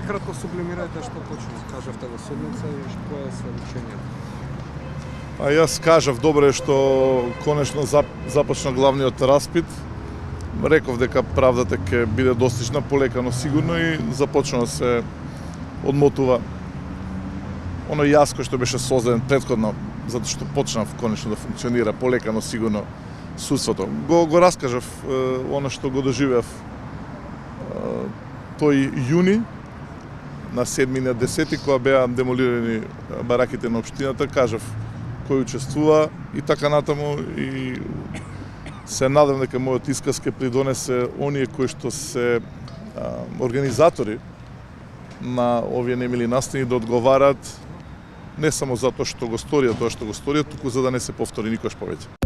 Накратко сублимирајте што точно кажавте во седница и што е следучењето. А јас кажав, добро е што конечно започна главниот распит. Реков дека правдата ќе биде достижна полека, но сигурно и започна да се одмотува оно јаско што беше создаден претходно, затоа што почнав конечно да функционира полека, но сигурно судството. Го раскажав оно што го доживеав тој јуни на 7 на 10 кога беа демолирани бараките на општината, кажав кој учествува и така натаму, и се надам дека мојот исказ ќе придонесе оние кои што се организатори на овие немили настани да одговарат не само затоа што го сторија тоа што го сторија, туку за да не се повтори никош повеќе.